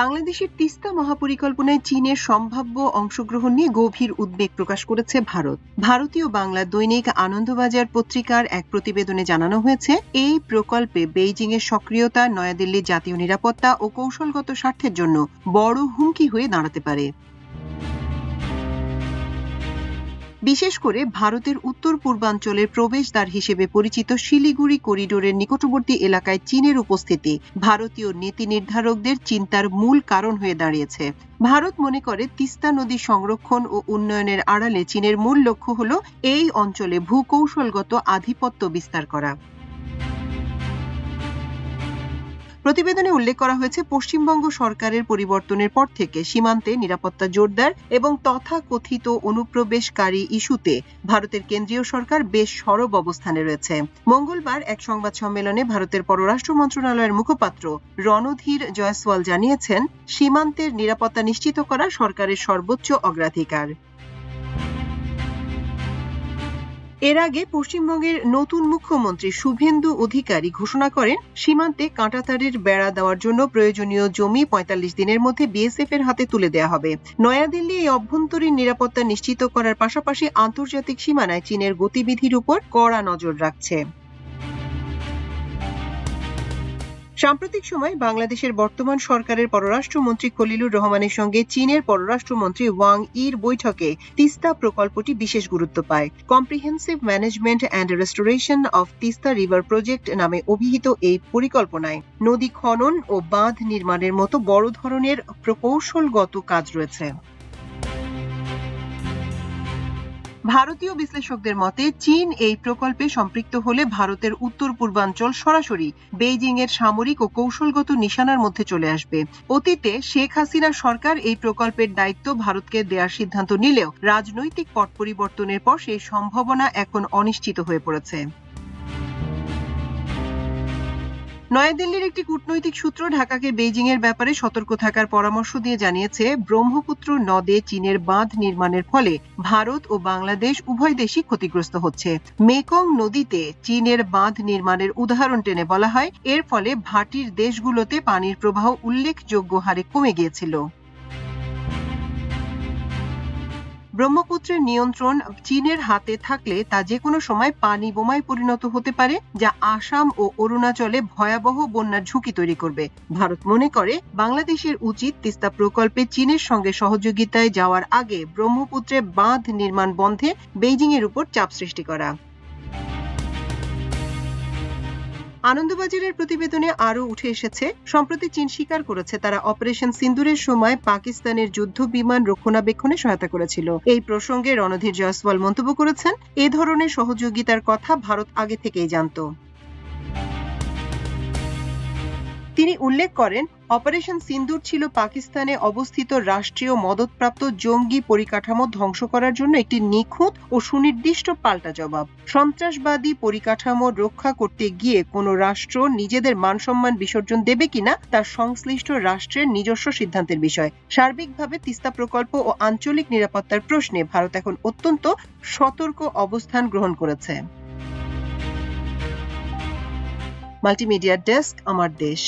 বাংলাদেশের তিস্তা মহাপরিকল্পনায় চীনের সম্ভাব্য অংশগ্রহণ নিয়ে গভীর উদ্বেগ প্রকাশ করেছে ভারত। ভারতীয় বাংলা দৈনিক আনন্দবাজার পত্রিকার এক প্রতিবেদনে জানানো হয়েছে, এই প্রকল্পে বেইজিং এর সক্রিয়তা নয়াদিল্লির জাতীয় নিরাপত্তা ও কৌশলগত স্বার্থের জন্য বড় হুমকি হয়ে দাঁড়াতে পারে। বিশেষ করে ভারতের উত্তর পূর্বাঞ্চলের প্রবেশদ্বার হিসেবে পরিচিত শিলিগুড়ি করিডোরের নিকটবর্তী এলাকায় চীনের উপস্থিতি ভারতীয় নীতি নির্ধারকদের চিন্তার মূল কারণ হয়ে দাঁড়িয়েছে। ভারত মনে করে তিস্তা নদী সংরক্ষণ ও উন্নয়নের আড়ালে চীনের মূল লক্ষ্য হল এই অঞ্চলে ভূকৌশলগত আধিপত্য বিস্তার করা। প্রতিবেদনে উল্লেখ করা হয়েছে, পশ্চিমবঙ্গ সরকারের পরিবর্তনের পর থেকে সীমান্তে নিরাপত্তা জোরদার এবং তথাকথিত অনুপ্রবেশকারী ইস্যুতে ভারতের কেন্দ্রীয় সরকার বেশ সরব অবস্থানে রয়েছে। মঙ্গলবার এক সংবাদ সম্মেলনে ভারতের পররাষ্ট্র মন্ত্রণালয়ের মুখপাত্র রণধীর জয়সওয়াল জানিয়েছেন, সীমান্তের নিরাপত্তা নিশ্চিত করা সরকারের সর্বোচ্চ অগ্রাধিকার। এর আগে পশ্চিমবঙ্গের নতুন মুখ্যমন্ত্রী শুভেন্দু অধিকারী ঘোষণা করেন, সীমান্তে কাঁটাতারের বেড়া দেওয়ার জন্য প্রয়োজনীয় জমি ৪৫ দিনের মধ্যে বিএসএফ এর হাতে তুলে দেওয়া হবে। নয়াদিল্লি এই অভ্যন্তরীণ নিরাপত্তা নিশ্চিত করার পাশাপাশি আন্তর্জাতিক সীমানায় চীনের গতিবিধির উপর কড়া নজর রাখছে। সাম্প্রতিক সময়ে বাংলাদেশের বর্তমান সরকারের পররাষ্ট্রমন্ত্রী খলিলুর রহমানের সঙ্গে চীনের পররাষ্ট্রমন্ত্রী ওয়াং ইর বৈঠকে তিস্তা প্রকল্পটি বিশেষ গুরুত্ব পায়। Comprehensive management and restoration of Teesta river project নামে অভিহিত এই পরিকল্পনায় নদী খনন ও বাঁধ নির্মাণের মতো বড় ধরনের প্রকৌশলগত কাজ রয়েছে। ভারতীয় বিশ্লেষকদের মতে, চীন এই প্রকল্পে সম্পৃক্ত হলে ভারতের উত্তর পূর্বাঞ্চল সরাসরি বেইজিং এর সামরিক ও কৌশলগত নিশানার মধ্যে চলে আসবে। অতীতে শেখ হাসিনার সরকার এই প্রকল্পের দায়িত্ব ভারতকে দেওয়ার সিদ্ধান্ত নিলেও রাজনৈতিক পট পরিবর্তনের পর সেই সম্ভাবনা এখন অনিশ্চিত হয়ে পড়েছে। নয়াদিল্লির একটি কূটনৈতিক সূত্র ঢাকাকে বেইজিং এর ব্যাপারে সতর্ক থাকার পরামর্শ দিয়ে জানিয়েছে, ব্রহ্মপুত্র নদে চীনের বাঁধ নির্মাণের ফলে ভারত ও বাংলাদেশ উভয় দেশই ক্ষতিগ্রস্ত হচ্ছে। মেকং নদীতে চীনের বাঁধ নির্মাণের উদাহরণ টেনে বলা হয়, এর ফলে ভাটির দেশগুলোতে পানির প্রবাহ উল্লেখযোগ্য হারে কমে গিয়েছিল। ব্রহ্মপুত্রের নিয়ন্ত্রণ চীনের হাতে থাকলে তা যে কোনো সময় পানি বোমায় পরিণত হতে পারে, যা আসাম ও অরুণাচলে ভয়াবহ বন্যার ঝুঁকি তৈরি করবে। ভারত মনে করে, বাংলাদেশের উচিত তিস্তা প্রকল্পে চীনের সঙ্গে সহযোগিতায় যাওয়ার আগে ব্রহ্মপুত্রে বাঁধ নির্মাণ বন্ধে বেইজিং এর উপর চাপ সৃষ্টি করা। আনন্দবাজারের প্রতিবেদনে আরও উঠে এসেছে, সম্প্রতি চীন স্বীকার করেছে তারা অপারেশন সিন্দুরের সময় পাকিস্তানের যুদ্ধ বিমান রক্ষণাবেক্ষণে সহায়তা করেছিল। এই প্রসঙ্গে রণধীর জয়সওয়াল মন্তব্য করেছেন, এ ধরনের সহযোগিতার কথা ভারত আগে থেকেই জানত। তিনি উল্লেখ করেন, অপারেশন সিন্দুর ছিল পাকিস্তানে অবস্থিত রাষ্ট্রীয় মদতপ্রাপ্ত জঙ্গি পরিকাঠামো ধ্বংস করার জন্য একটি নিখুঁত ও সুনির্দিষ্ট পাল্টা জবাব। সন্ত্রাসবাদী পরিকাঠামো রক্ষা করতে গিয়ে কোনো রাষ্ট্র নিজেদের মানসম্মান বিসর্জন দেবে কিনা তা সংশ্লিষ্ট রাষ্ট্রের নিজস্ব সিদ্ধান্তের বিষয়। সার্বিকভাবে তিস্তা প্রকল্প ও আঞ্চলিক নিরাপত্তার প্রশ্নে ভারত এখন অত্যন্ত সতর্ক অবস্থান গ্রহণ করেছে। মাল্টিমিডিয়া ডেস্ক, আমার দেশ।